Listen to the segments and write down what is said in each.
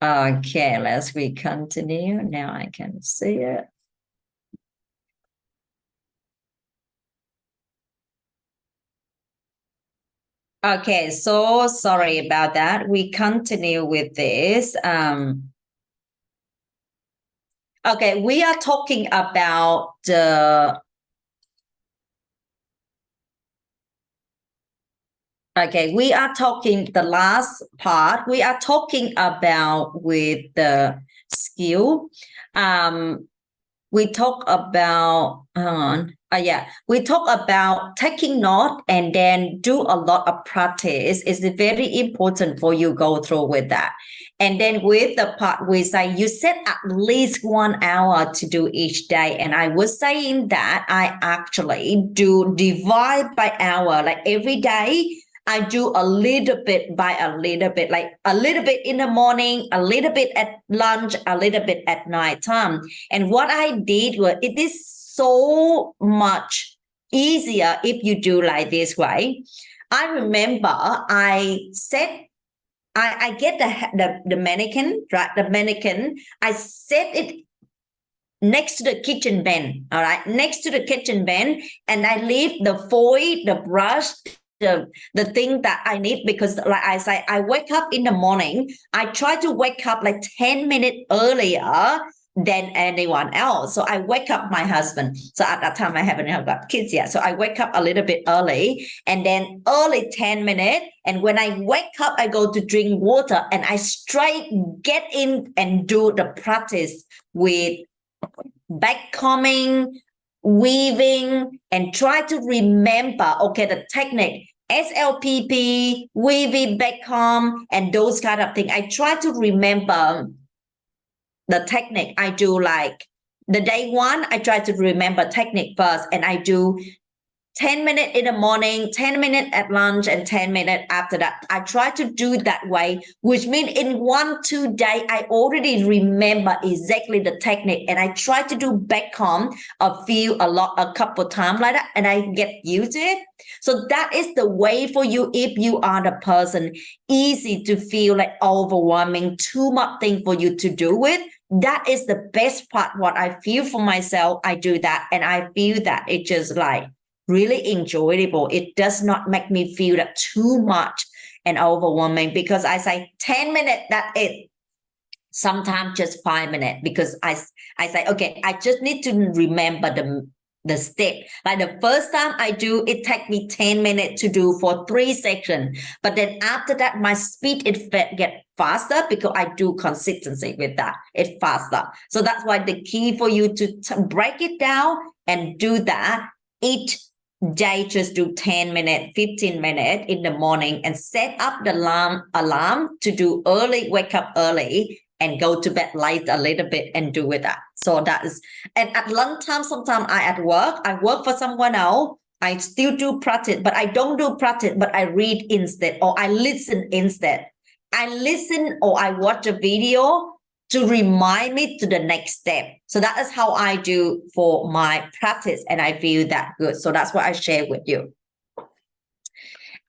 Okay, let's we continue. Now I can see it. Okay, so sorry about that. We continue with this. Okay, we are talking about the okay, we are talking the last part. We are talking about with the skill. We talk about we talk about taking note and then do a lot of practice. It's very important for you go through with that. And then with the part we say you set at least 1 hour to do each day. And I was saying that I actually do divide by hour, like every day I do a little bit by a little bit, like a little bit in the morning, a little bit at lunch, a little bit at night time. And what I did was it is so much easier if you do like this way. I remember I get the mannequin, right? The mannequin, I set it next to the kitchen bench, all right, next to the kitchen bench, and I leave the foil, the brush, the thing that I need, because like I say, I wake up in the morning. I try to wake up like 10 minutes earlier than anyone else. So I wake up my husband. So at that time I haven't got kids yet. So I wake up a little bit early, and then early 10 minutes. And when I wake up, I go to drink water and I straight get in and do the practice with back combing, weaving, and try to remember, okay, the technique, SLPP, weaving, back comb, and those kind of things. I try to remember the technique. I do like the day one, I try to remember technique first, and I do 10 minutes in the morning, 10 minutes at lunch, and 10 minutes after that. I try to do it that way, which means in 1-2 days, I already remember exactly the technique. And I try to do back comb a couple times like that, and I get used to it. So that is the way for you if you are the person easy to feel like overwhelming, too much thing for you to do with. That is the best part. What I feel for myself, I do that, and I feel that it just like really enjoyable. It does not make me feel that too much and overwhelming, because I say 10 minutes, that's it. Sometimes just 5 minutes, because I say, okay, I just need to remember the step. Like the first time I do, it take me 10 minutes to do for 3 sections. But then after that, my speed get faster because I do consistency with that. It's faster. So that's why the key for you to break it down and do that each day. Just do 10 minutes, 15 minutes in the morning, and set up the alarm to do early, wake up early, and go to bed late a little bit and do with that. So that is, and at lunchtime, sometimes I work for someone else. I still do practice, but I don't do practice, but I read instead, or I listen instead. I listen or I watch a video to remind me to the next step. So that is how I do for my practice, and I feel that good. So that's what I share with you.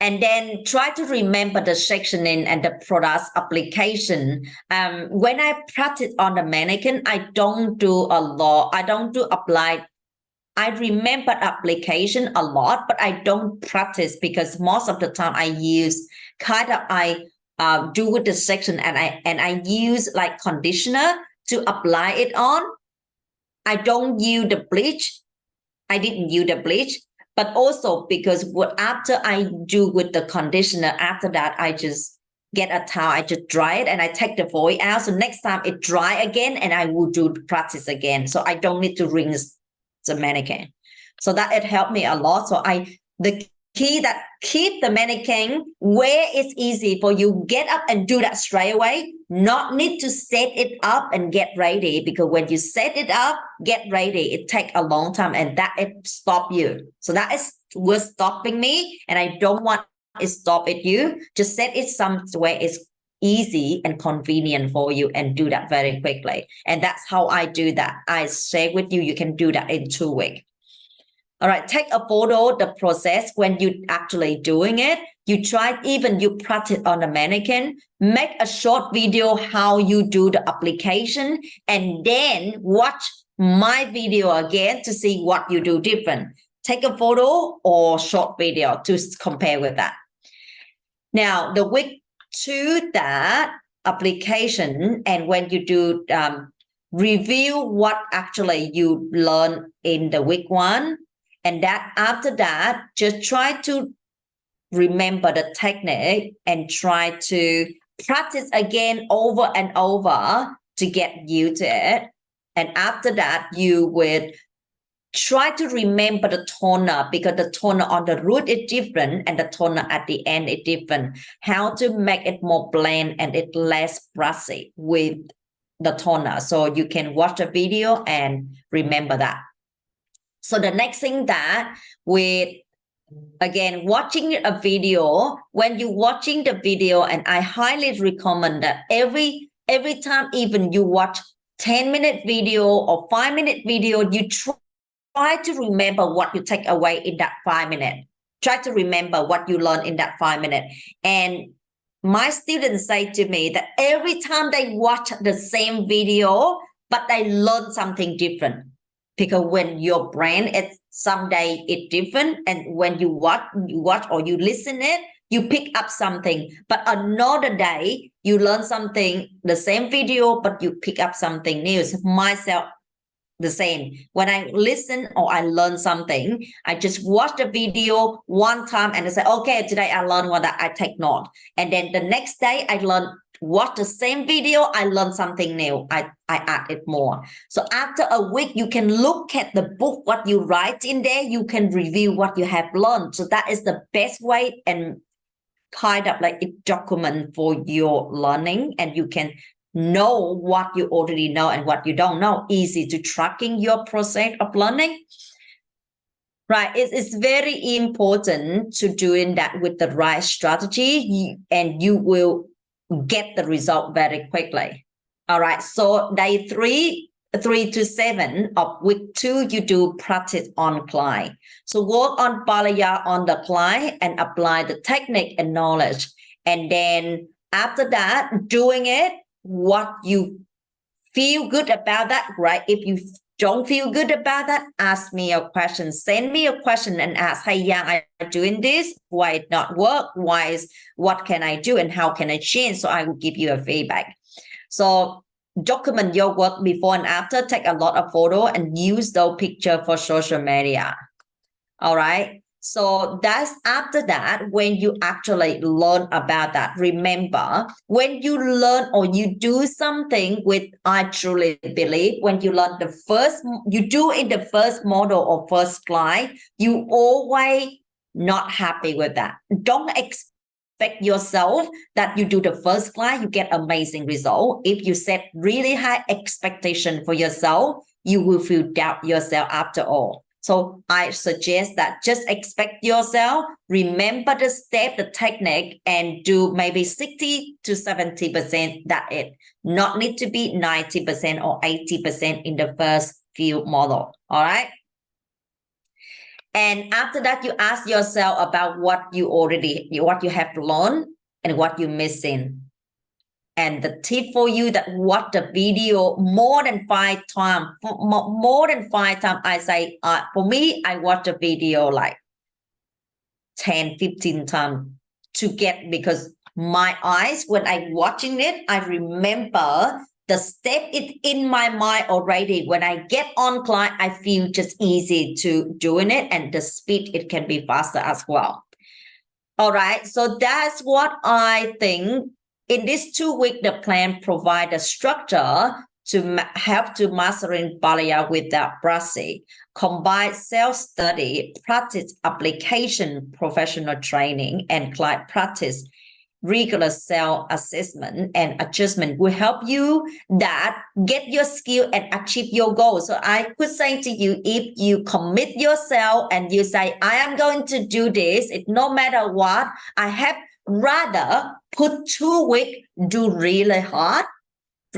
And then try to remember the sectioning and the product application. When I practice on the mannequin, I don't do a lot. I don't do apply. I remember application a lot, but I don't practice, because most of the time I use do with the section, and I use like conditioner to apply it on. I don't use the bleach. I didn't use the bleach, but also because after I do with the conditioner, after that I just get a towel, I just dry it, and I take the foil out. So next time it dry again, and I will do the practice again. So I don't need to rinse the mannequin. So that it helped me a lot. So the key that keep the mannequin where it's easy for you, get up and do that straight away, not need to set it up and get ready, because when you set it up, get ready, it take a long time, and that it stop you. So that is what's stopping me, and I don't want it stop at you. Just set it somewhere it's easy and convenient for you, and do that very quickly. And that's how I do that. I share with you, you can do that in 2 weeks. All right, take a photo, the process when you actually doing it. You try, even you practice on the mannequin, make a short video how you do the application, and then watch my video again to see what you do different. Take a photo or short video to compare with that. Now, the week 2 that application, and when you do review what actually you learn in the week 1, and that after that, just try to remember the technique and try to practice again over and over to get used to it. And after that, you will try to remember the toner, because the toner on the root is different and the toner at the end is different. How to make it more blend and it less brushy with the toner. So you can watch the video and remember that. So the next thing that with, again, watching a video, when you're watching the video, and I highly recommend that every time, even you watch 10-minute video or 5-minute video, you try to remember what you take away in that 5 minutes. Try to remember what you learn in that 5 minutes. And my students say to me that every time they watch the same video, but they learn something different. Because when your brain is someday it's different, and when you watch or you listen it, you pick up something. But another day you learn something, the same video, but you pick up something new. So myself, the same. When I listen or I learn something, I just watch the video one time and I say, okay, today I learned what I take note. And then the next day I watch the same video, I learn something new. I add it more. So after a week, you can look at the book, what you write in there, you can review what you have learned. So that is the best way, and kind of like it document for your learning, and you can know what you already know and what you don't know. Easy to tracking your process of learning. Right, it's very important to doing that with the right strategy, and you will get the result very quickly. All right, so day 3 to 7 of week 2, you do practice on client. So work on balayage on the client and apply the technique and knowledge. And then after that, doing it, what you feel good about that, right? If you don't feel good about that, ask me a question. Send me a question and ask, hey, yeah, I'm doing this. Why it not work? What can I do and how can I change? So I will give you a feedback. So document your work before and after. Take a lot of photo and use those pictures for social media. All right. So that's after that, when you actually learn about that. Remember, when you learn or you do something with, I truly believe, when you learn you do in the first model or first slide, you always not happy with that. Don't expect yourself that you do the first slide, you get amazing result. If you set really high expectation for yourself, you will feel doubt yourself after all. So I suggest that just expect yourself, remember the step, the technique, and do maybe 60 to 70%. That it. Not need to be 90% or 80% in the first few model. All right. And after that, you ask yourself about what you have to learn and what you're missing. And the tip for you that watch the video more than 5 times. More than 5 times, I say, for me, I watch the video like 10, 15 times to get, because my eyes, when I'm watching it, I remember the step is in my mind already. When I get on client, I feel just easy to doing it, and the speed, it can be faster as well. All right, so that's what I think. In this 2 weeks, the plan provides a structure to help to mastering balayage without brushing. Combine self-study, practice application, professional training, and client practice. Regular self-assessment and adjustment will help you that get your skill and achieve your goal. So I could say to you, if you commit yourself and you say, I am going to do this, it no matter what, I have rather put 2 weeks, do really hard.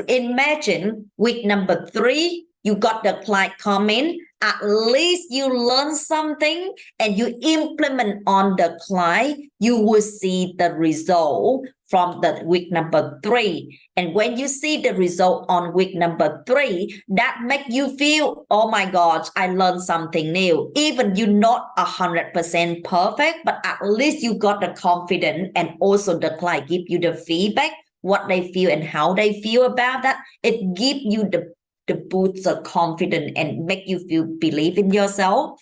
Imagine week number 3, you got the client come in, at least you learn something and you implement on the client, you will see the result from the week number 3. And when you see the result on week number 3, that make you feel, oh my gosh, I learned something new. Even you're not 100% perfect, but at least you got the confidence, and also the client give you the feedback, what they feel and how they feel about that. It gives you the boost of confidence and make you feel believe in yourself.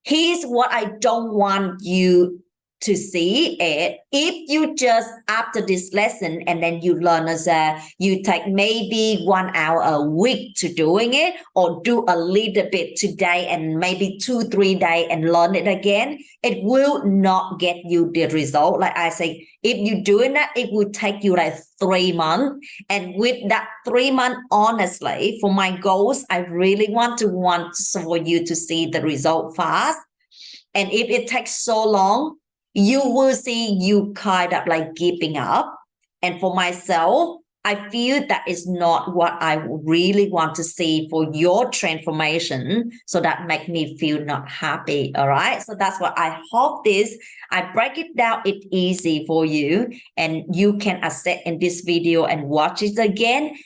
Here's what I don't want you to see it. If you just after this lesson and then you learn as you take maybe 1 hour a week to doing it, or do a little bit today and maybe 2-3 days and learn it again, it will not get you the result. Like I say, if you're doing that, it will take you like 3 months. And with that 3 months, honestly, for my goals, I really want for you to see the result fast. And if it takes so long, you will see you kind of like giving up. And for myself, I feel that is not what I really want to see for your transformation. So that make me feel not happy. All right. So that's what I hope this, I break it down, it's easy for you, and you can accept in this video and watch it again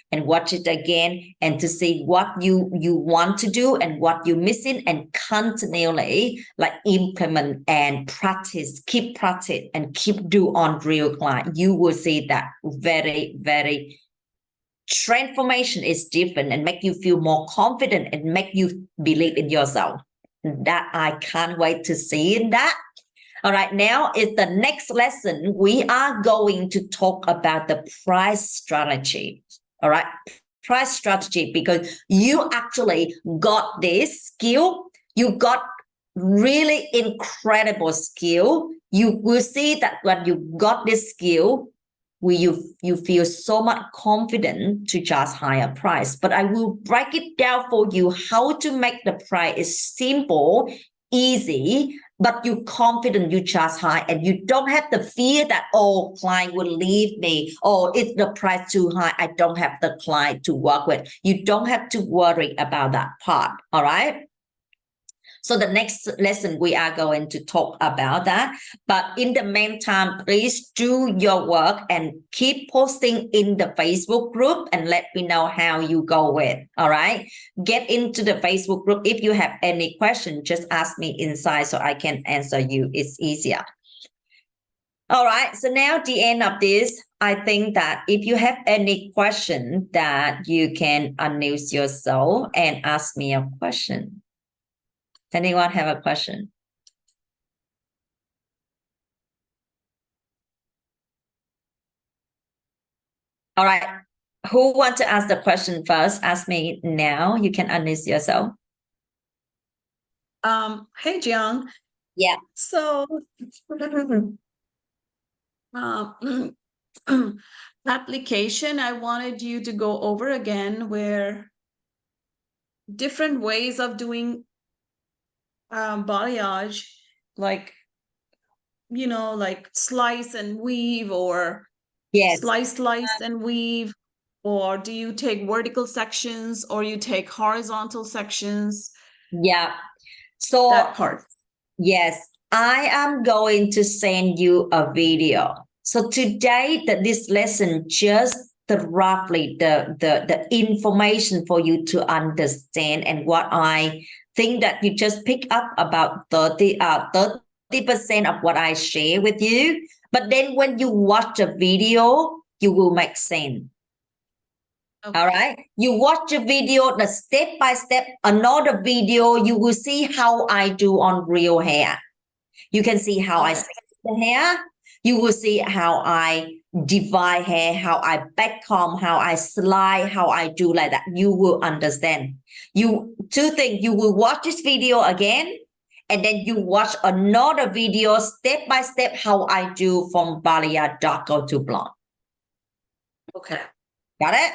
and to see what you want to do and what you're missing, and continually like implement and practice, keep practice and keep do on real client. You will see that very, very transformation is different and make you feel more confident and make you believe in yourself. That I can't wait to see in that. All right, now is the next lesson. We are going to talk about the price strategy. All right, price strategy, because you actually got this skill. You got really incredible skill. You will see that when you got this skill, you feel so much confident to charge higher price. But I will break it down for you how to make the price is simple, easy, but you confident you charge high, and you don't have the fear that, oh, client will leave me, or it's the price too high, I don't have the client to work with. You don't have to worry about that part. All right. So the next lesson, we are going to talk about that. But in the meantime, please do your work and keep posting in the Facebook group and let me know how you go with. All right. Get into the Facebook group. If you have any question, just ask me inside so I can answer you. It's easier. All right. So now at the end of this, I think that if you have any question, that you can unmute yourself and ask me a question. Anyone have a question? All right. Who want to ask the question first? Ask me now. You can unmute yourself. Hey, Giang. Yeah. So, application, I wanted you to go over again where different ways of doing balayage, like, like slice and weave, or Yes. slice and weave, or do you take vertical sections or you take horizontal sections? Yeah. So that part. Yes, I am going to send you a video. So today this lesson just roughly the information for you to understand, and what I think that you just pick up about 30% of what I share with you. But then when you watch the video, you will make sense. Okay. All right. You watch the video, the step by step, another video, you will see how I do on real hair. You can see how I set the hair. You will see how I divide hair, how I back comb, how I slide, how I do like that. You will understand. Two things. You will watch this video again, and then you watch another video step by step how I do from balayage darker to blonde. Okay. Got it?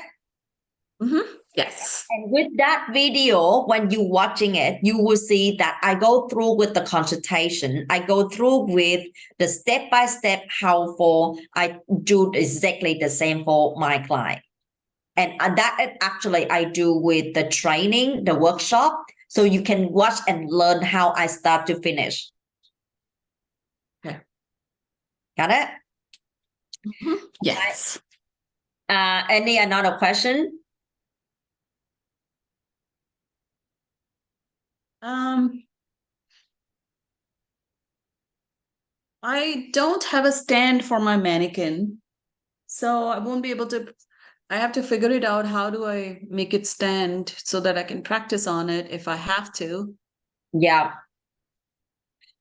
Mm-hmm. Yes. And with that video, when you're watching it, you will see that I go through with the consultation. I go through with the step-by-step how for I do exactly the same for my client. And that actually I do with the training, the workshop. So you can watch and learn how I start to finish. Okay. Got it? Yes. Any another question? I don't have a stand for my mannequin, so I won't be able to. I have to figure it out. How do I make it stand so that I can practice on it if I have to? Yeah.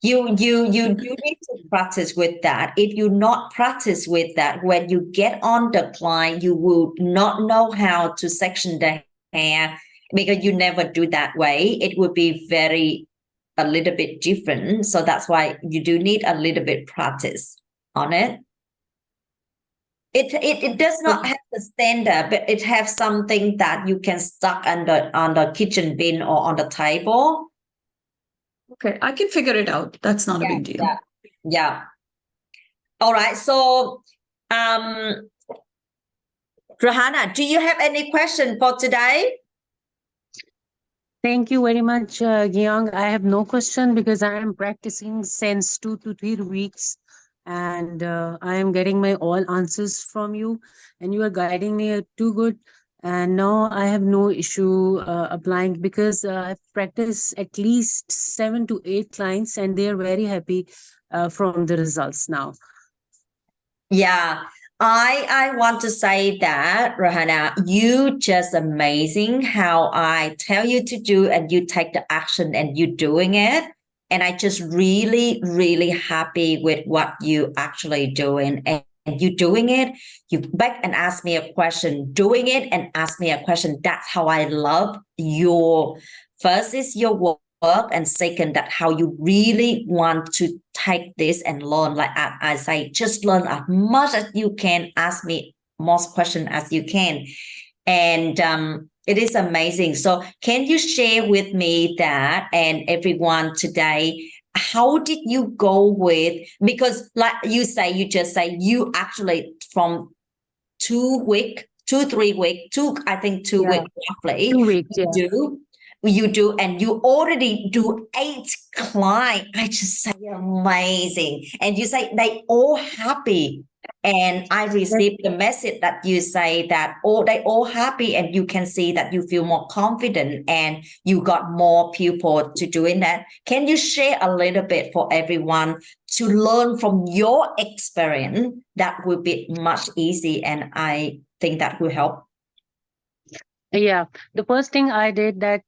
You do need to practice with that. If you not practice with that, when you get on the client, you will not know how to section the hair because you never do that way. It would be a little bit different. So that's why you do need a little bit practice on it. It does not have the standard, but it has something that you can stuck on the kitchen bin or on the table. Okay, I can figure it out. That's not a big deal. Yeah. All right. So, Rahana, do you have any question for today? Thank you very much, Giang. I have no question because I am practicing since 2 to 3 weeks, and I am getting my all answers from you, and you are guiding me too good. And now I have no issue applying because I've practiced at least 7 to 8 clients, and they are very happy from the results now. Yeah. I want to say that, Rahana, you just amazing how I tell you to do and you take the action and you doing it. And I just really, really happy with what you actually doing. And you doing it, you back and ask me a question, doing it and ask me a question. That's how I love your first is your work, and second that how you really want to take this and learn. Like I say, just learn as much as you can, ask me most questions as you can, and it is amazing. So can you share with me that and everyone today, how did you go with, because like you just say you actually from 2 week 2 3 week I think 2 week roughly 2 weeks, yeah. You do and you already do 8 clients. I just say amazing, and you say they all happy, and I received the message that you say that they all happy, and you can see that you feel more confident and you got more people to doing that. Can you share a little bit for everyone to learn from your experience? That will be much easy, and I think that will help. Yeah, the first thing I did that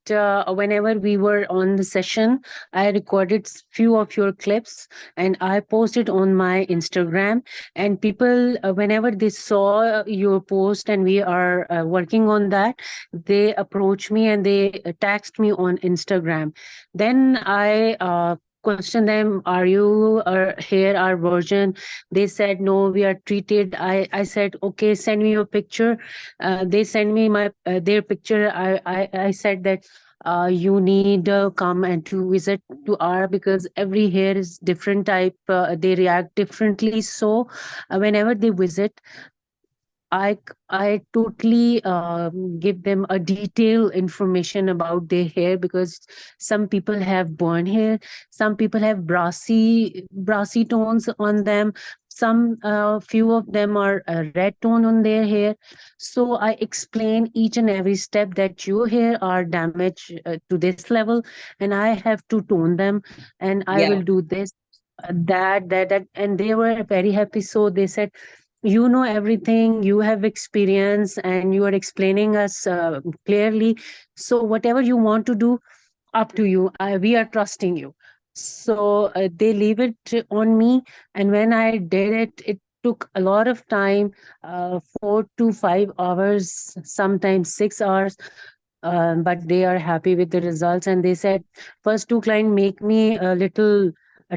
whenever we were on the session, I recorded few of your clips and I posted on my Instagram. And people, whenever they saw your post and we are working on that, they approached me and they tagged me on Instagram. Then I questioned them, are you here our version? They said no, we are treated. I said okay, send me your picture. They send me my their picture. I said that you need come and to visit to our, because every hair is different type, they react differently. So whenever they visit, I totally give them a detailed information about their hair, because some people have burn hair, some people have brassy tones on them, some few of them are red tone on their hair. So I explain each and every step that your hair are damaged to this level, and I have to tone them, and I will do this, that, and they were very happy. So they said, you know everything, you have experience, and you are explaining us clearly, so whatever you want to do, up to you. We are trusting you. So they leave it on me, and when I did it, it took a lot of time, 4 to 5 hours, sometimes 6 hours. But they are happy with the results, and they said first two client make me a little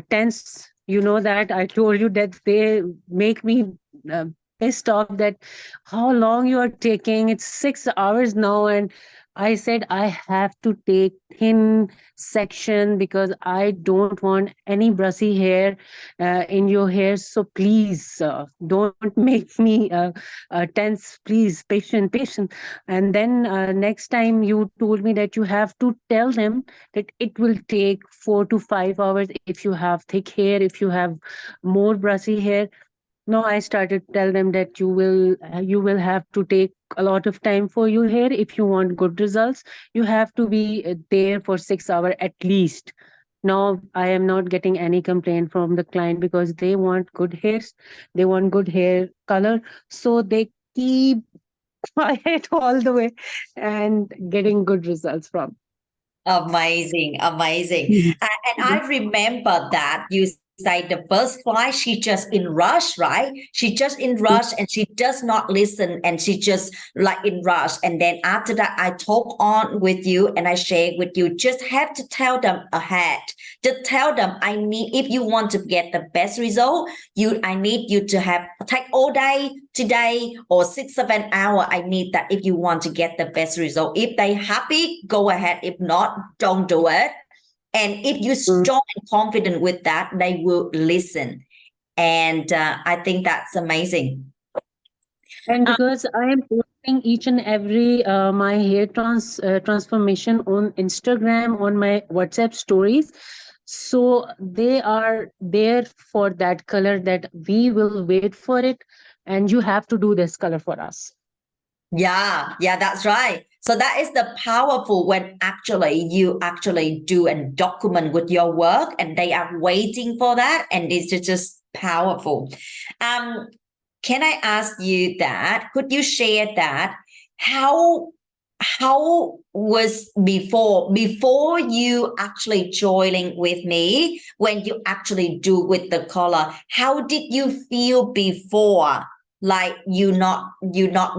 tense. You know that I told you that they make me uh, pissed off that how long you are taking. It's 6 hours now, and I said I have to take thin section because I don't want any brassy hair in your hair. So please don't make me tense. Please, patient. And then next time you told me that you have to tell them that it will take 4 to 5 hours if you have thick hair, if you have more brassy hair. No, I started tell them that you will have to take a lot of time for your hair if you want good results. You have to be there for 6 hours at least. Now I am not getting any complaint from the client because they want good hairs, they want good hair color, so they keep quiet all the way and getting good results from. Amazing, amazing. Mhm. And I remember that you say the first flight, she just in rush, right? She just in rush and she does not listen and she just like in rush. And then after that, I talk on with you and I share with you. Just have to tell them ahead. Just tell them I need, if you want to get the best result, I need you to have take all day today or 6 7 hours. I need that if you want to get the best result. If they happy, go ahead. If not, don't do it. And if you're Mm. strong and confident with that, they will listen. And I think that's amazing. And Um, because I am posting each and every my hair transformation on Instagram, on my WhatsApp stories, so they are there for that color that we will wait for it, and you have to do this color for us. yeah, that's right. So that is the powerful when actually you actually do and document with your work and they are waiting for that. And it's just powerful. Um, can I ask you that? Could you share that? How how was before you actually joining with me when you actually do with the color? How did you feel before? Like you not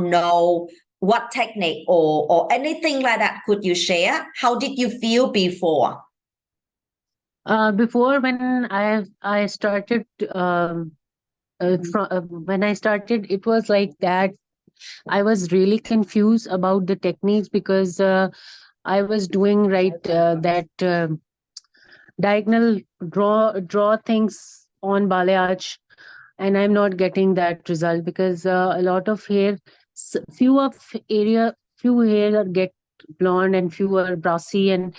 know what technique or anything like that? Could you share? How did you feel before? Before when I started when I started, it was like that. I was really confused about the techniques because I was doing right that diagonal draw things on balayage, and I'm not getting that result because a lot of hair, few hair get blonde and few are brassy, and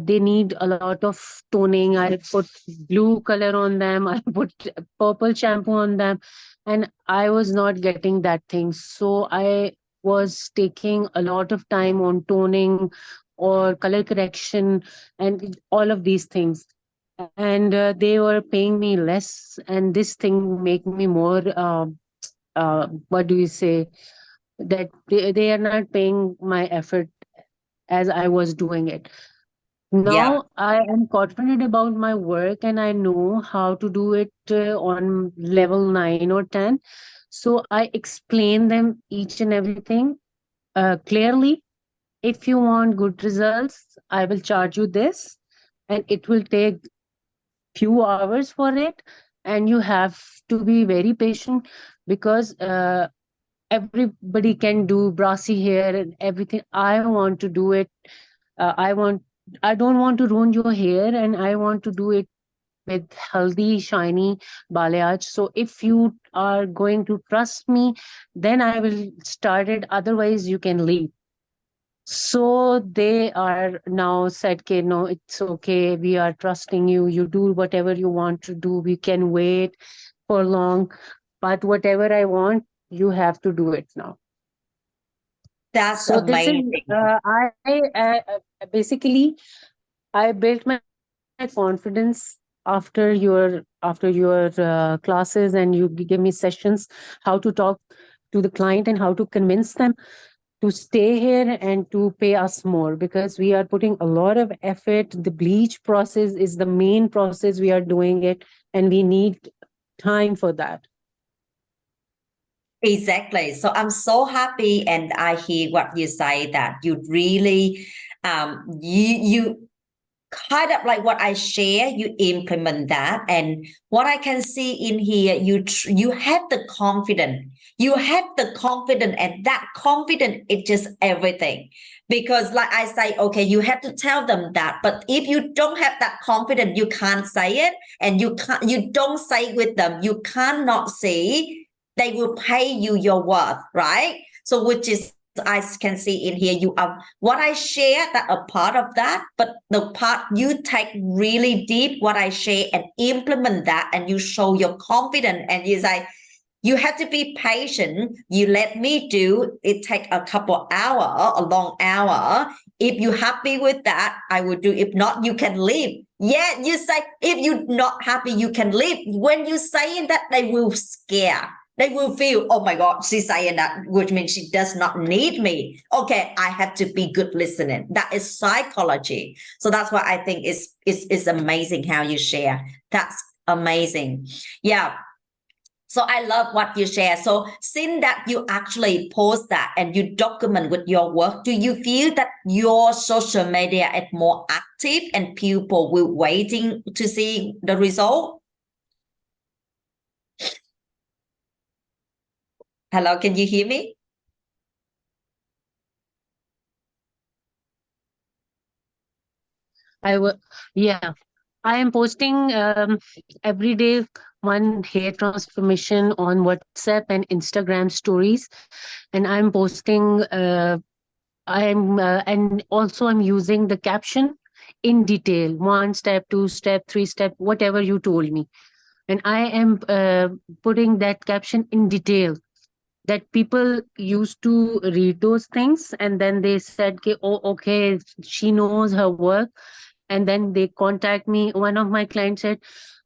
they need a lot of toning. I put blue color on them, I put purple shampoo on them, and I was not getting that thing. So I was taking a lot of time on toning or color correction and all of these things, and they were paying me less, and this thing make me more what do you say, that they are not paying my effort as I was doing it. Yeah. Now I am confident about my work and I know how to do it on level 9 or 10, so I explain them each and everything clearly. If you want good results, I will charge you this, and it will take few hours for it, and you have to be very patient because everybody can do brassy hair and everything. I want to do it. I don't want to ruin your hair, and I want to do it with healthy shiny balayage. So if you are going to trust me, then I will start it, otherwise you can leave. So they are now said, okay, no, it's okay. We are trusting you. You do whatever you want to do. We can wait for long, but whatever I want, you have to do it now. That's So this is amazing. basically I built my confidence after your classes, and you give me sessions how to talk to the client and how to convince them to stay here and to pay us more, because we are putting a lot of effort. The bleach process is the main process we are doing it, and we need time for that. Exactly. So I'm so happy and I hear what you say that you really you kind of like what I share, you implement that. And what I can see in here, you have the confidence. You have the confidence, and that confidence is just everything. Because like I say, okay, you have to tell them that. But if you don't have that confidence, you can't say it, and you don't say with them, you cannot see they will pay you your worth, right? So which is I can see in here, you are what I share that a part of that, but the part you take really deep what I share and implement that, and you show your confidence, and you say you have to be patient. You let me do it. Take a couple hour, a long hour. If you happy with that, I will do. If not, you can leave. Yeah, you say if you're not happy, you can leave. When you saying that, they will scare. They will feel, oh my God, she's saying that, which means she does not need me. Okay, I have to be good listening. That is psychology. So that's why I think it's amazing how you share. That's amazing. Yeah. So I love what you share. So since that you actually post that and you document with your work, do you feel that your social media is more active and people will waiting to see the result? Hello, can you hear me? Yeah, I am posting every day one hair transformation on WhatsApp and Instagram stories, and I'm posting. And also I'm using the caption in detail, one step, two step, three step, whatever you told me, and I am putting that caption in detail, that people used to read those things and then they said, "Okay, oh, okay, she knows her work." And then they contact me. One of my clients said,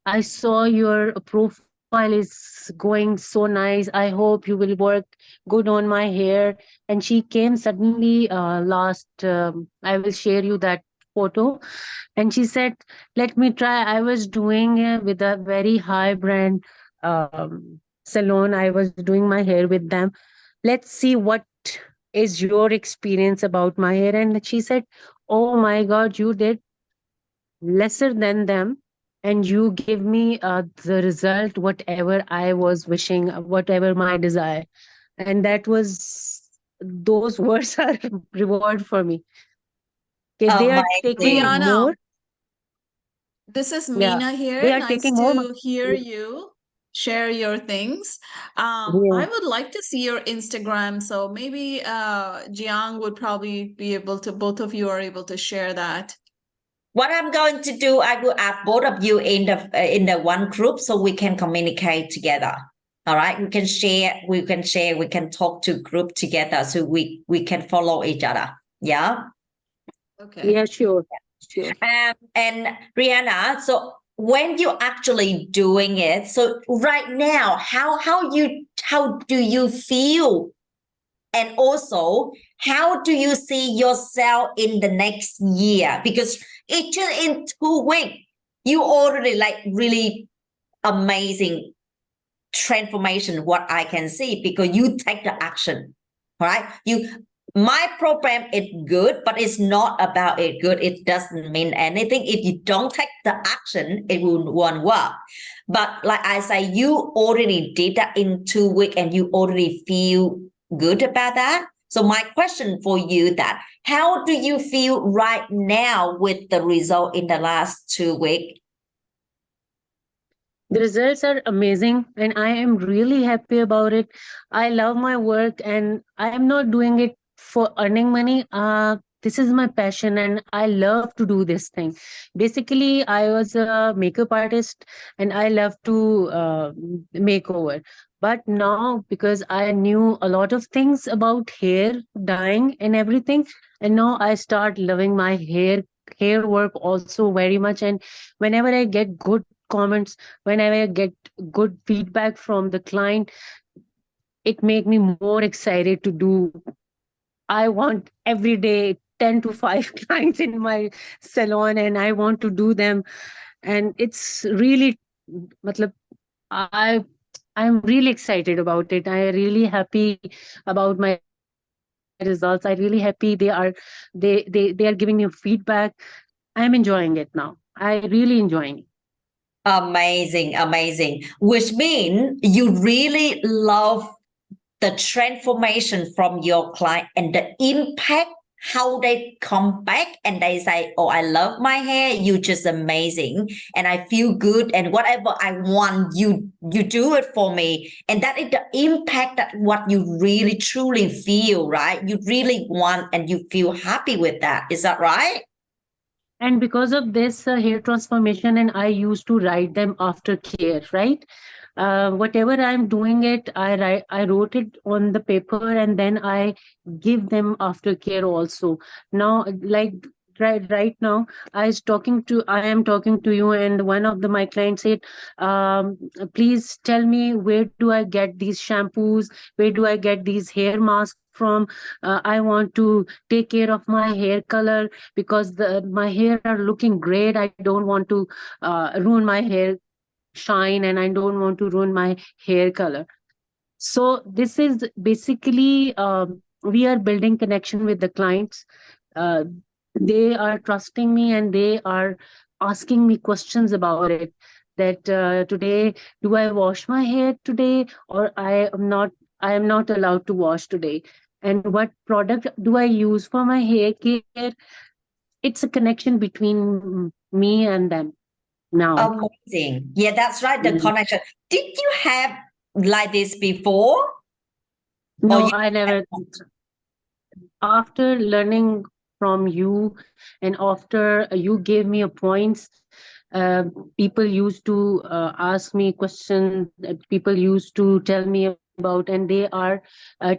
"I saw your profile is going so nice. I hope you will work good on my hair." And she came suddenly last, I will share you that photo. And she said, "Let me try." I was doing with a very high brand salon. I was doing my hair with them. "Let's see what is your experience about my hair." And she said, "Oh my God, you did lesser than them, and you give me the result whatever I was wishing, whatever my desire." And that was, those words are reward for me, because they are taking Amazing. Brianna, more. this is Yeah, Mina they here. are Nice taking more. to hear you share your things. Yeah. I would like to see your Instagram, so maybe Jiang would probably be able to, both of you are able to share that. What I'm going to do, I will add both of you in the one group so we can communicate together. All right, we can share, we can talk to group together so we can follow each other. Yeah. Okay. Yeah, sure. Sure. And Rihanna, so when you're actually doing it, so right now, how do you feel? And also, how do you see yourself in the next year? Because it's just in 2 weeks, you already like really amazing transformation, what I can see, because you take the action, right? My program is good, but it's not about it good. It doesn't mean anything. If you don't take the action, it won't work. But like I say, you already did that in 2 weeks and you already feel good about that. So my question for you that how do you feel right now with the result in the last 2 weeks? The results are amazing, and I am really happy about it. I love my work, and I am not doing it for earning money. This is my passion, and I love to do this thing. Basically, I was a makeup artist, and I love to make over. But now, because I knew a lot of things about hair dyeing and everything, and now I start loving my hair work also very much. And whenever I get good comments, whenever I get good feedback from the client, it make me more excited to do. I want every day 10 to 5 clients in my salon, and I want to do them. And it's really, matlab, I I'm really excited about it. I really happy about my results. I really happy they are giving me feedback. I'm enjoying it now. I really enjoying it. Amazing, amazing. Which means you really love the transformation from your client and the impact, how they come back and they say, oh, I love my hair, you just amazing, and I feel good, and whatever I want, you do it for me. And that is the impact, that what you really truly feel, right? You really want and you feel happy with that. Is that right? And because of this hair transformation, and I used to write them after care, right? Whatever I'm doing it, I wrote it on the paper, and then I give them after care also. Now, like right now, I am talking to you, and one of my clients said, please tell me, where do I get these shampoos, where do I get these hair masks from? I want to take care of my hair color, because my hair are looking great. I don't want to ruin my hair shine, and I don't want to ruin my hair color. So this is basically, we are building connection with the clients. uh, they are trusting me, and they are asking me questions about it, that today, do I wash my hair today, or I am not allowed to wash today, and what product do I use for my hair care? It's a connection between me and them now. Amazing. Yeah, that's right, the Mm. connection. Did you have like this before, or No, you I never. After learning from you, and after you gave me a points, uh, people used to ask me questions, people used to tell me about, and they are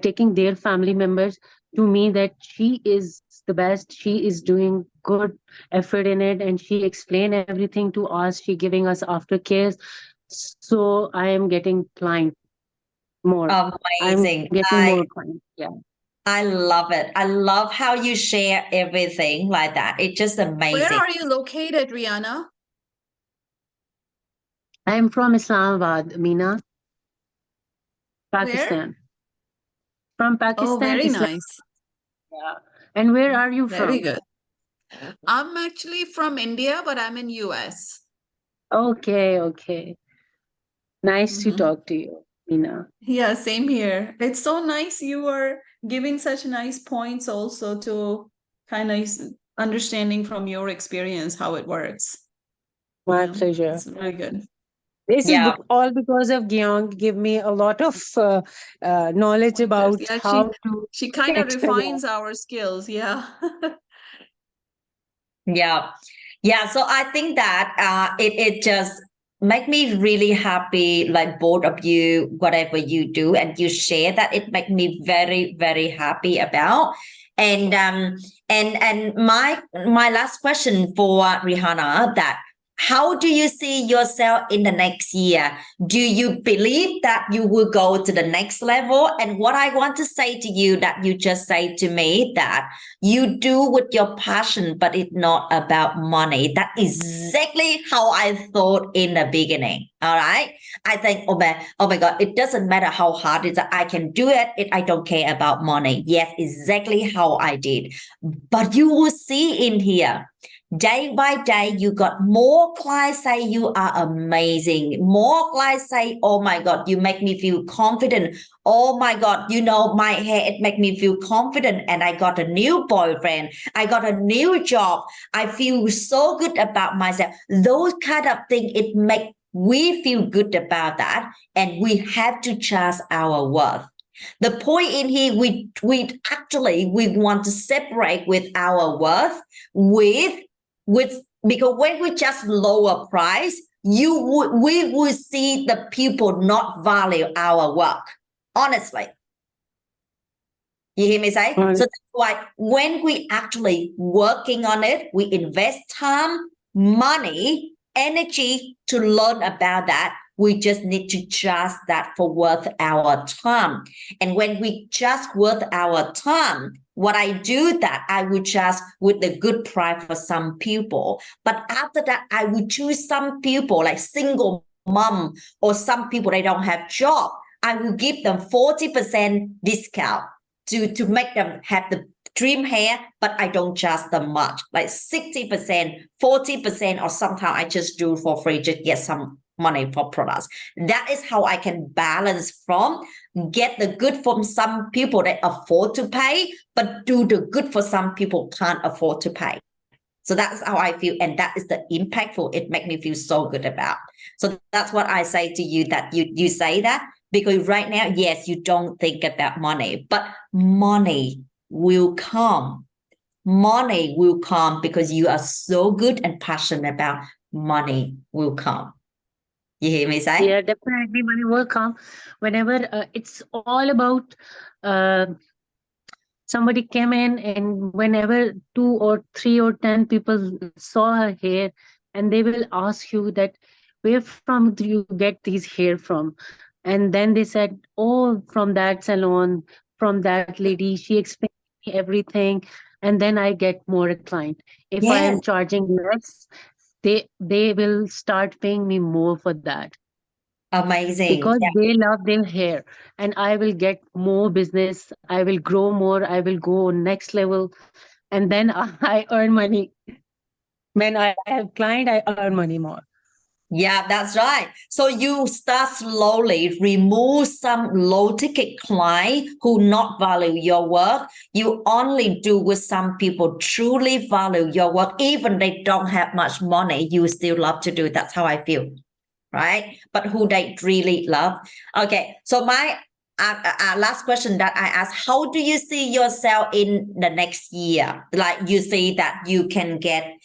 taking their family members to me, that she is the best, she is doing good effort in it, and she explained everything to us, she giving us aftercares. So I am getting client more. I'm amazing. getting more clients. Yeah. I love it. I love how you share everything like that. It's just Where amazing. are you located, Rihanna? I'm from Islamabad, Meena, Where? Pakistan. From Oh, Pakistan, very Islam. nice. Yeah. And where are you Very from? good. I'm actually from India, but I'm in US. Okay, okay. Nice to Mhm. talk to you, Meena. Yeah, same here. It's so nice you are giving such nice points also to kind of understanding from your experience how it works. My Yeah, pleasure. it's really good. This is Yeah. all because of Giang. Give me a lot of knowledge Pointers. about Yeah, how to she kind of get. refines our skills. Yeah. Yeah. Yeah. So I think that it just make me really happy, like both of you, whatever you do and you share that, it make me very, very happy about. And my last question for Rihanna, that how do you see yourself in the next year? Do you believe that you will go to the next level? And what I want to say to you, that you just say to me, that you do with your passion, but it's not about money. That is exactly how I thought in the beginning. All right. I think, oh my God, it doesn't matter how hard it is. I can do it. I don't care about money. Yes, exactly how I did. But you will see in here, day by day, you got more clients say you are amazing. More clients say, oh my God, you make me feel confident. Oh my God, my hair, it make me feel confident. And I got a new boyfriend. I got a new job. I feel so good about myself. Those kind of things, it make we feel good about that. And we have to trust our worth. The point in here, we actually we want to separate with our worth with because when we just lower price, we will see the people not value our work. Honestly, you hear me say? Well, So that's why when we actually working on it, we invest time, money, energy to learn about that. We just need to trust that for worth our time. And when we just worth our time, what I do that I will just with the good price for some people. But after that, I will choose some people like single mom or some people they don't have job. I will give them 40% discount to make them have the trim hair, but I don't charge them much, like 60%, 40%, or sometimes I just do for free, just get some money for products. That is how I can balance from get the good from some people that afford to pay, but do the good for some people can't afford to pay. So that's how I feel, and that is the impactful. It makes me feel so good about. So that's what I say to you, that you say that because right now, yes, you don't think about money, but money will come. Money will come because you are so good and passionate about money will come. You hear me say? Yeah, definitely money will come whenever it's all about uh, somebody came in, and whenever 2 or 3 or 10 people saw her hair, and they will ask you that where from do you get these hair from, and then they said, oh, from that salon, from that lady, she explained me everything, and then I get more client. If I Yes, am charging less, they will start paying me more for that, amazing. because they love their hair, and I will get more business, I will grow more, I will go next level, and then I earn money. When I have client, I earn money more. Yeah, that's right. So you start slowly remove some low ticket client who not value your work. You only do with some people truly value your work, even they don't have much money. You still love to do. That's how I feel, right? But who they really love. Okay, so my last question that I ask: how do you see yourself in the next year? Like you see that you can get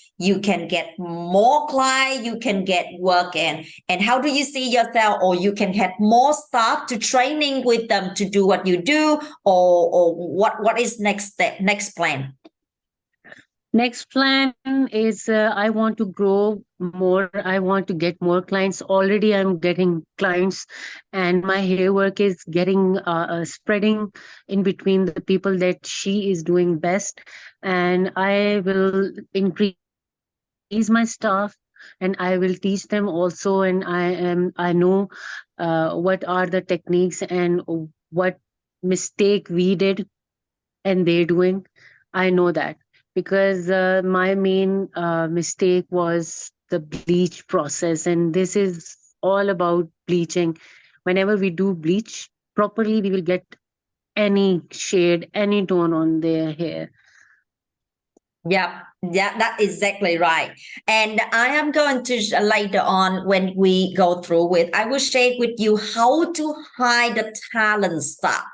more client, you can get work, and how do you see yourself, or you can have more staff to training with them to do what you do, or what is next step, next plan? Next plan is I want to grow more. I want to get more clients. Already, I'm getting clients, and my hair work is getting spreading in between the people that she is doing best. And I will increase my staff, and I will teach them also. And I know what are the techniques and what mistake we did and they're doing. I know that because my main mistake was the bleach process, and this is all about bleaching. Whenever we do bleach properly, we will get any shade, any tone on their hair. Yeah, yeah, that's exactly right. And I am going to later on when we go through with, I will share with you how to hide the talent stuff.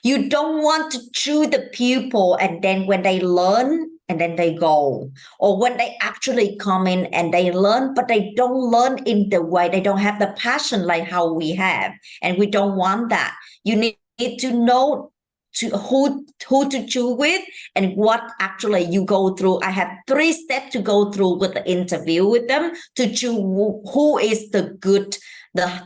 You don't want to choose the people and then when they learn and then they go, or when they actually come in and they learn, but they don't learn in the way, they don't have the passion like how we have, and we don't want that. You need to know to who to choose with and what actually you go through. I have 3 steps to go through with the interview with them to choose who is the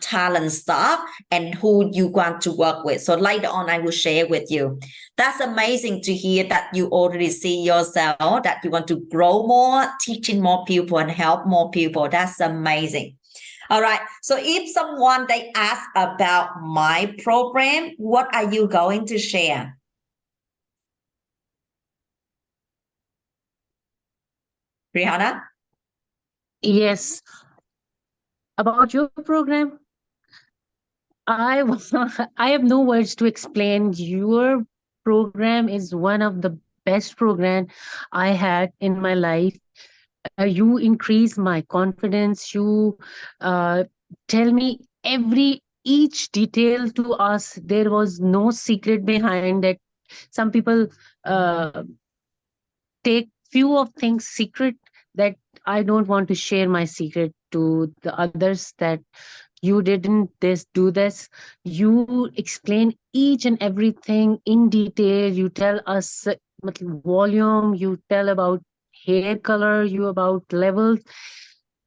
talent staff and who you want to work with. So later on, I will share with you. That's amazing to hear that you already see yourself, that you want to grow more, teaching more people and help more people. That's amazing. All right. So if someone they ask about my program, what are you going to share? Rihanna? Yes, about your program, I I have no words to explain. Your program is one of the best program I had in my life. You increase my confidence. You uh, tell me every each detail to us. There was no secret behind that. Some people uh, take few of things secret, that I don't want to share my secret to the others, that you didn't this do this. You explain each and everything in detail. You tell us volume, you tell about hair color, you about levels.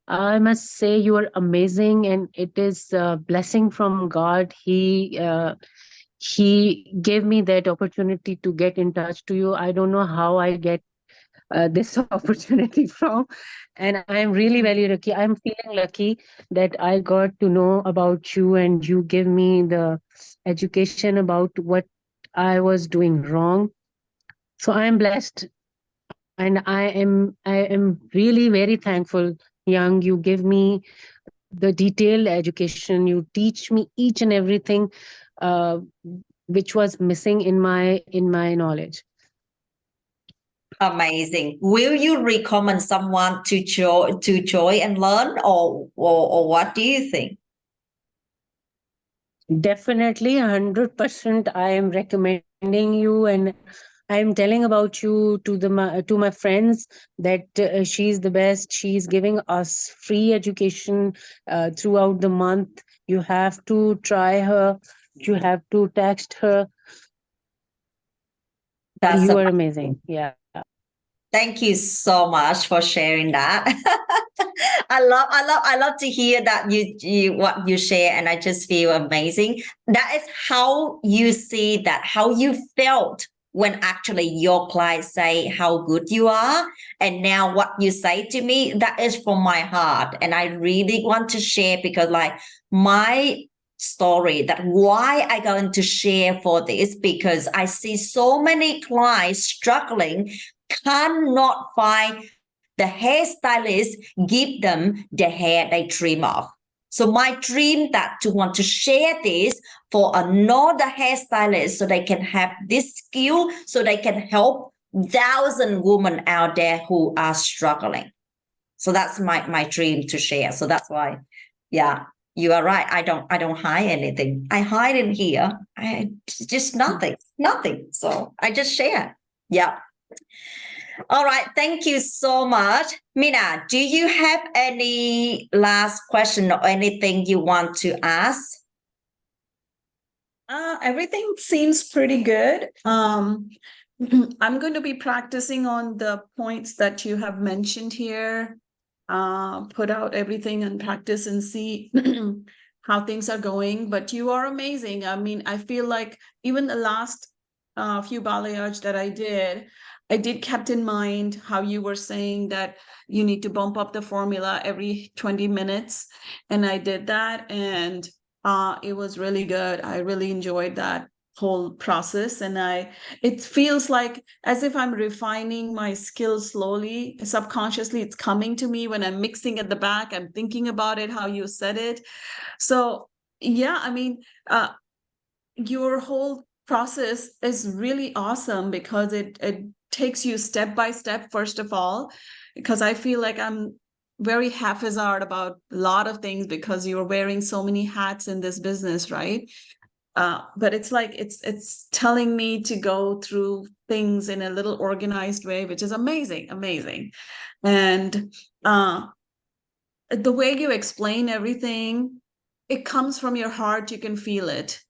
I must say you are amazing, and it is a blessing from God. He gave me that opportunity to get in touch to you. I don't know how I get this opportunity from, and I'm really very lucky. I'm feeling lucky that I got to know about you, and you give me the education about what I was doing wrong. So I am blessed, and I am really very thankful, Young. You give me the detailed education. You teach me each and everything uh, which was missing in my knowledge. Amazing. Will you recommend someone to join and learn, or what do you think? Definitely, 100%. I am recommending you, and I am telling about you to to my friends that she's the best. She's giving us free education throughout the month. You have to try her. You have to text her. That's You are amazing. Yeah. Thank you so much for sharing that. I love to hear that you what you share, and I just feel amazing. That is how you see that, how you felt when actually your clients say how good you are, and now what you say to me, that is from my heart, and I really want to share, because like my story, that why I going to share for this, because I see so many clients struggling, cannot find the hairstylist give them the hair they dream of. So my dream that to want to share this for another hairstylist, so they can have this skill, so they can help thousand women out there who are struggling. So that's my dream to share. So that's why, yeah, you are right. I don't hide anything. I hide in here. I just nothing. So I just share. Yeah. All right. Thank you so much. Mina, do you have any last question or anything you want to ask? Everything seems pretty good. I'm going to be practicing on the points that you have mentioned here. Put out everything and practice and see how things are going. But you are amazing. I mean, I feel like even the last few balayage that I did kept in mind how you were saying that you need to bump up the formula every 20 minutes. And I did that, and it was really good. I really enjoyed that whole process, and it feels like as if I'm refining my skills slowly. Subconsciously, it's coming to me when I'm mixing at the back. I'm thinking about it, how you said it. So yeah, I mean, your whole process is really awesome, because it takes you step by step, first of all, because I feel like I'm very haphazard about a lot of things, because you're wearing so many hats in this business, right? But it's like it's telling me to go through things in a little organized way, which is amazing. And the way you explain everything, it comes from your heart. You can feel it.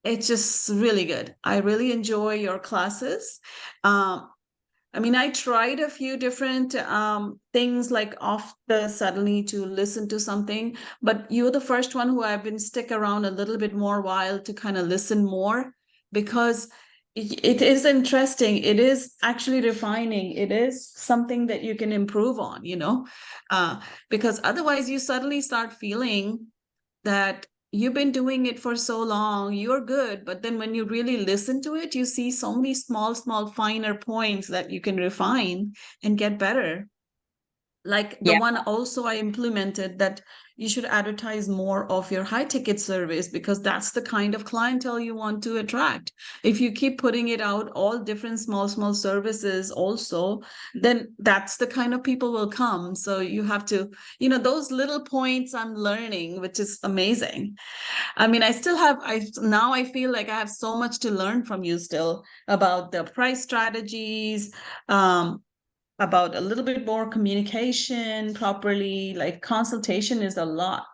It's just really good. I really enjoy your classes. I mean, I tried a few different things, like off the suddenly to listen to something, but you're the first one who I've been stick around a little bit more while to kind of listen more, because it is interesting. It is actually refining. It is something that you can improve on, because otherwise you suddenly start feeling that you've been doing it for so long, you're good, but then when you really listen to it, you see so many small finer points that you can refine and get better. Like the one also I implemented, that you should advertise more of your high ticket service, because that's the kind of clientele you want to attract. If you keep putting it out, all different small services also, then that's the kind of people will come. So you have to, those little points I'm learning, which is amazing. I mean, now I feel like I have so much to learn from you still, about the price strategies, about a little bit more communication properly. Like consultation is a lot.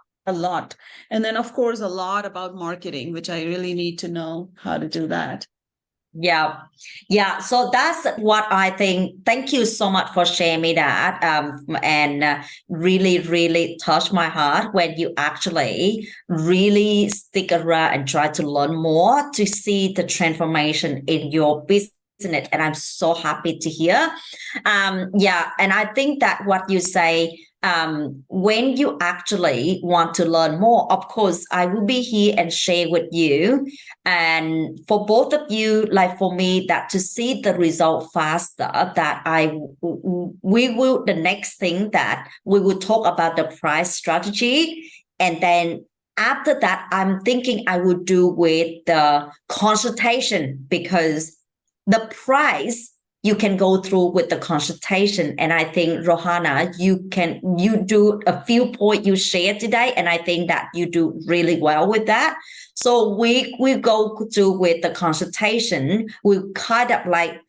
And then of course a lot about marketing, which I really need to know how to do that. Yeah. So that's what I think. Thank you so much for sharing me that. And really touched my heart when you actually really stick around and try to learn more to see the transformation in your business. And I'm so happy to hear. And I think that what you say, when you actually want to learn more, of course, I will be here and share with you. And for both of you, like for me, that to see the result faster, that we will, the next thing that we will talk about the price strategy. And then after that, I'm thinking I would do with the consultation, because the price you can go through with the consultation. And I think, Rohana, you do a few points you shared today, and I think that you do really well with that. So we go through with the consultation. We kind of like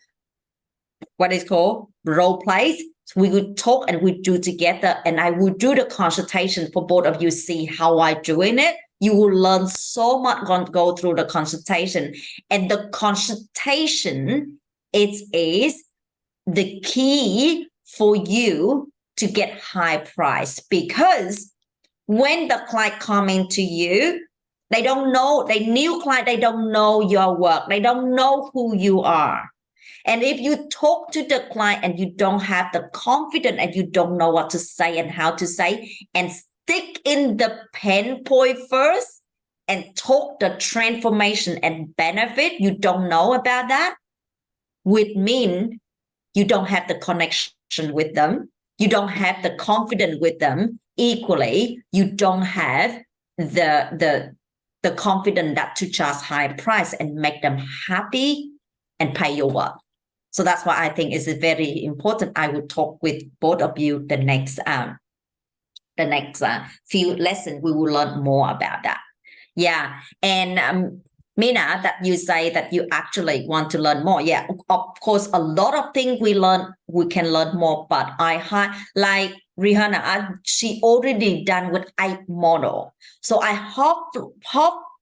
what is called role plays. So we would talk and we do together, and I will do the consultation for both of you, see how I doing it. You will learn so much go through the consultation. And the consultation, it is the key for you to get high price, because when the client coming to you, they don't know, they new client, they don't know your work, they don't know who you are. And if you talk to the client and you don't have the confidence and you don't know what to say and how to say, and stick in the pain point first and talk the transformation and benefit, you don't know about that, would mean you don't have the connection with them. You don't have the confidence with them. Equally, you don't have the confidence that to charge high price and make them happy and pay your work. So that's why I think it's very important. I will talk with both of you the next few lessons. We will learn more about that. Yeah, and Mina, that you say that you actually want to learn more. Yeah, of course, a lot of things we can learn more. But like Rihanna, she already done with 8 model. So I hope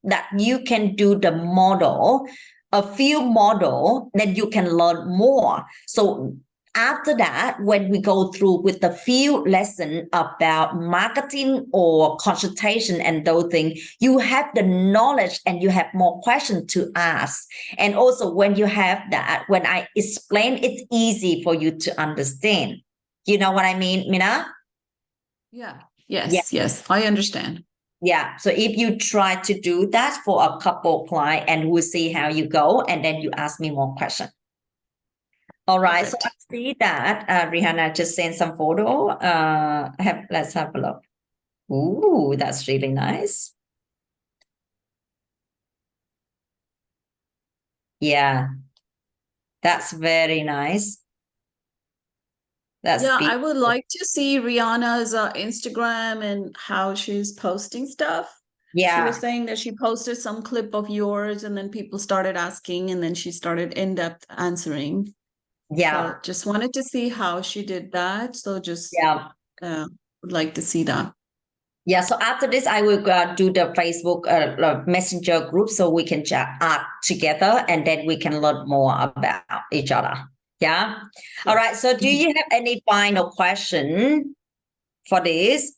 that you can do the model, a few model, then you can learn more. So after that, when we go through with the few lessons about marketing or consultation and those things, you have the knowledge and you have more questions to ask. And also when you have that, when I explain, it's easy for you to understand. You know what I mean, Mina? Yeah. Yes, I understand. Yeah. So if you try to do that for a couple clients, and we'll see how you go, and then you ask me more questions. All right. Perfect. So I see that Rihanna just sent some photo. Let's have a look. Ooh, that's really nice. Yeah, that's very nice. That's Yeah, I beautiful. would like to see Rihanna's Instagram and how she's posting stuff. She Yeah, was saying that she posted some clip of yours and then people started asking and then she started in-depth answering. yeah, So just wanted to see how she did that. So just yeah. would like to see that. Yeah, so after this, I will do the Facebook Messenger group so we can chat together, and then we can learn more about each other. Yeah. All right. So do you have any final question for this?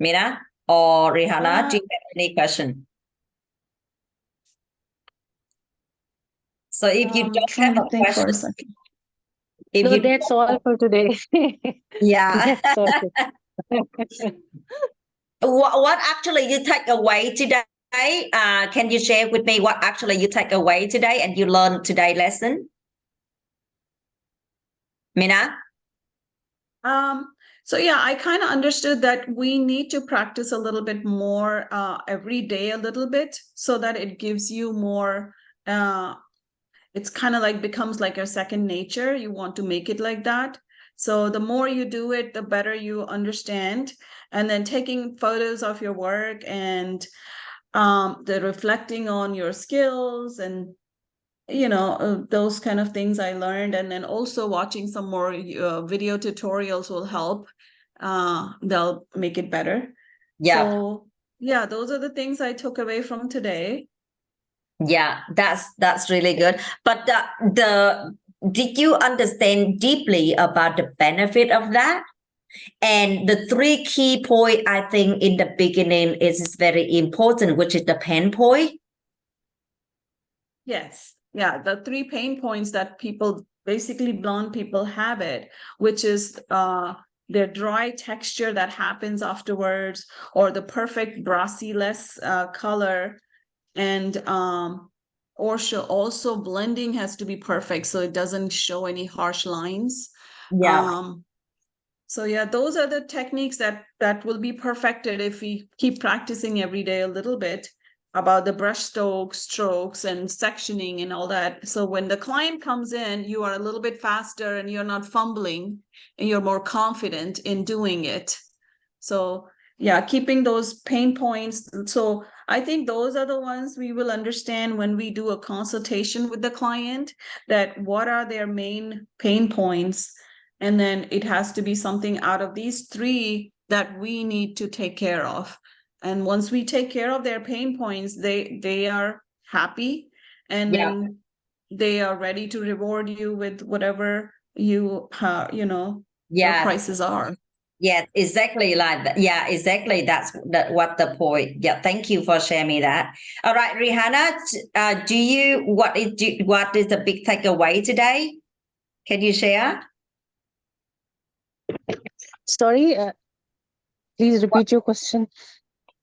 Mina or Rihanna, do you have any question? So if you don't Trying have to a think for question, a second. if No, you that's all for today. yeah. That's all. What actually you take away today? Can you share with me what actually you take away today and you learned today lesson? Mina? So yeah, I kind of understood that we need to practice a little bit more every day, a little bit, so that it gives you more. It's kind of like becomes like your second nature. You want to make it like that. So the more you do it, the better you understand. And then taking photos of your work and the reflecting on your skills and those kind of things I learned. And then also watching some more video tutorials will help. They'll make it better. Yeah. So yeah, those are the things I took away from today. Yeah, that's really good. But did you understand deeply about the benefit of that? And the 3 key point I think in the beginning is very important, which is the pain point. Yes. Yeah, the 3 pain points that people basically blonde people have it, which is their dry texture that happens afterwards, or the perfect brassy-less color. And also blending has to be perfect, so it doesn't show any harsh lines. Yeah. So yeah, those are the techniques that will be perfected if we keep practicing every day a little bit about the brush strokes and sectioning and all that. So when the client comes in, you are a little bit faster and you're not fumbling and you're more confident in doing it. So yeah, keeping those pain points. So I think those are the ones we will understand when we do a consultation with the client, that what are their main pain points. And then it has to be something out of these three that we need to take care of. And once we take care of their pain points, they are happy, and then they are ready to reward you with whatever your Yes. prices are. Yeah, exactly like that. Yeah, exactly. That's what the point. Yeah, thank you for sharing me that. All right, Rihanna, what is the big takeaway today? Can you share? Sorry, please repeat your question.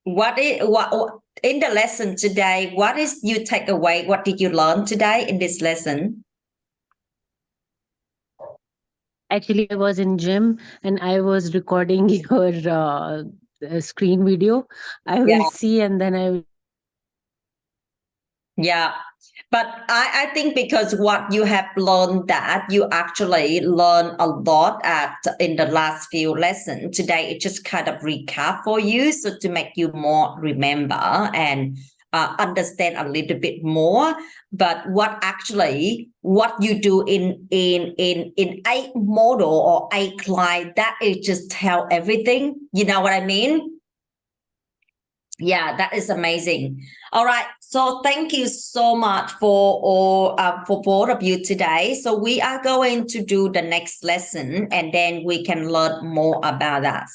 What in the lesson today? What is your takeaway? What did you learn today in this lesson? Actually, I was in gym and I was recording your screen video. I will Yeah. see and then I will. Yeah. But I think because what you have learned, that you actually learn a lot in the last few lessons today, it just kind of recap for you, so to make you more remember and understand a little bit more. But what you do in 8 model or 8 client, that is just tell everything. You know what I mean? Yeah, that is amazing. All right, so thank you so much for both of you today. So we are going to do the next lesson, and then we can learn more about that.